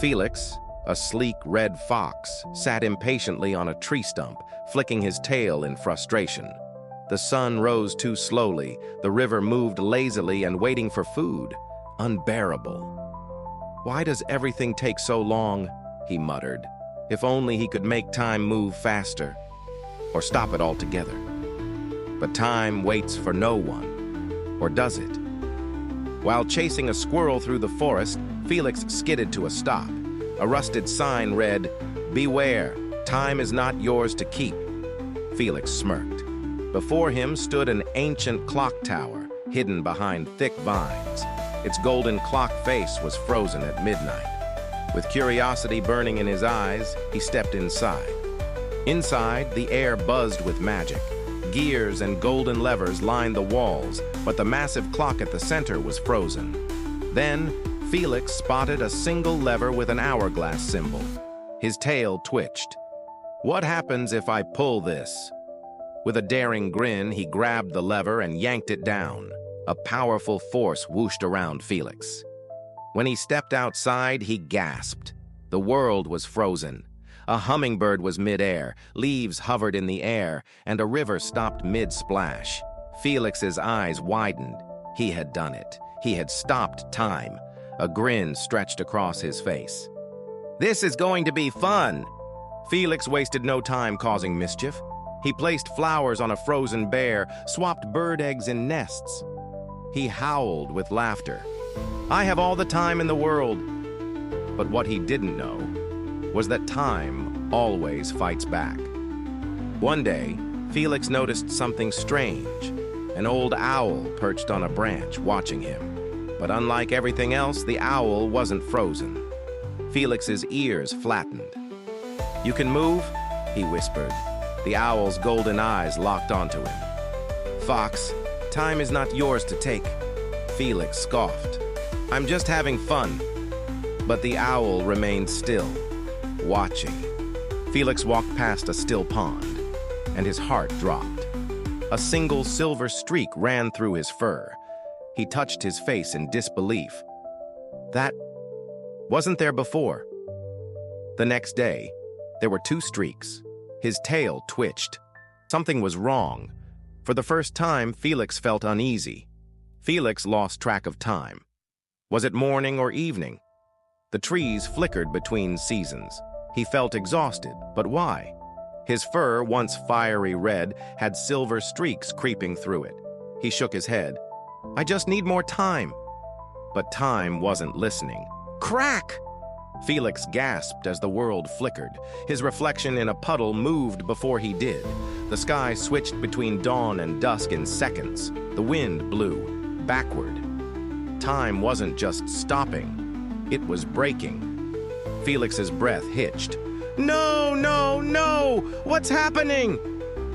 Felix, a sleek red fox, sat impatiently on a tree stump, flicking his tail in frustration. The sun rose too slowly, the river moved lazily and waiting for food. Unbearable. "Why does everything take so long?" he muttered. If only he could make time move faster, or stop it altogether. But time waits for no one, or does it? While chasing a squirrel through the forest, Felix skidded to a stop. A rusted sign read, "Beware, time is not yours to keep." Felix smirked. Before him stood an ancient clock tower, hidden behind thick vines. Its golden clock face was frozen at midnight. With curiosity burning in his eyes, he stepped inside. Inside, the air buzzed with magic. Gears and golden levers lined the walls, but the massive clock at the center was frozen. Then, Felix spotted a single lever with an hourglass symbol. His tail twitched. "What happens if I pull this?" With a daring grin, he grabbed the lever and yanked it down. A powerful force whooshed around Felix. When he stepped outside, he gasped. The world was frozen. A hummingbird was mid-air, leaves hovered in the air, and a river stopped mid-splash. Felix's eyes widened. He had done it. He had stopped time. A grin stretched across his face. "This is going to be fun!" Felix wasted no time causing mischief. He placed flowers on a frozen bear, swapped bird eggs in nests. He howled with laughter. "I have all the time in the world." But what he didn't know was that time always fights back. One day, Felix noticed something strange. An old owl perched on a branch, watching him. But unlike everything else, the owl wasn't frozen. Felix's ears flattened. "You can move?" he whispered. The owl's golden eyes locked onto him. "Fox, time is not yours to take." Felix scoffed. "I'm just having fun." But the owl remained still, watching. Felix walked past a still pond, and his heart dropped. A single silver streak ran through his fur. He touched his face in disbelief. That wasn't there before. The next day, there were 2 streaks. His tail twitched. Something was wrong. For the first time, Felix felt uneasy. Felix lost track of time. Was it morning or evening? The trees flickered between seasons. He felt exhausted, but why? His fur, once fiery red, had silver streaks creeping through it. He shook his head. "I just need more time." But time wasn't listening. Crack! Felix gasped as the world flickered. His reflection in a puddle moved before he did. The sky switched between dawn and dusk in seconds. The wind blew backward. Time wasn't just stopping. It was breaking. Felix's breath hitched. "No, no, no! What's happening?"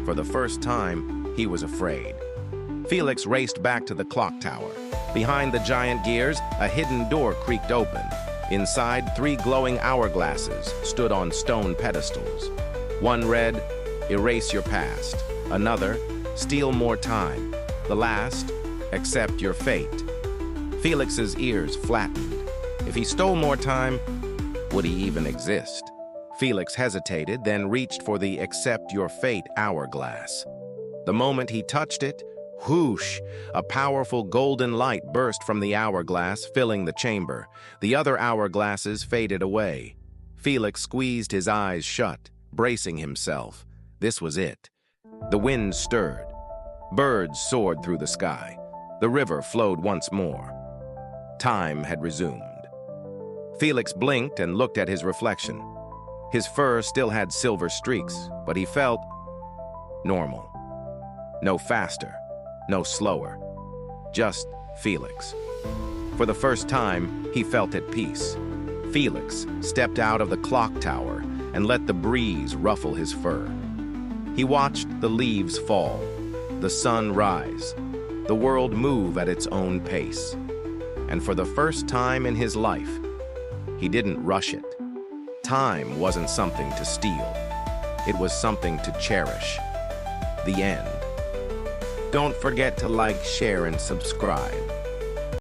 For the first time, he was afraid. Felix raced back to the clock tower. Behind the giant gears, a hidden door creaked open. Inside, 3 glowing hourglasses stood on stone pedestals. One read, "Erase your past." Another, "Steal more time." The last, "Accept your fate." Felix's ears flattened. If he stole more time, would he even exist? Felix hesitated, then reached for the "Accept your fate" hourglass. The moment he touched it, whoosh! A powerful golden light burst from the hourglass, filling the chamber. The other hourglasses faded away. Felix squeezed his eyes shut, bracing himself. This was it. The wind stirred. Birds soared through the sky. The river flowed once more. Time had resumed. Felix blinked and looked at his reflection. His fur still had silver streaks, but he felt normal. No faster. No slower. Just Felix. For the first time, he felt at peace. Felix stepped out of the clock tower and let the breeze ruffle his fur. He watched the leaves fall, the sun rise, the world move at its own pace. And for the first time in his life, he didn't rush it. Time wasn't something to steal. It was something to cherish. The end. Don't forget to like, share, and subscribe.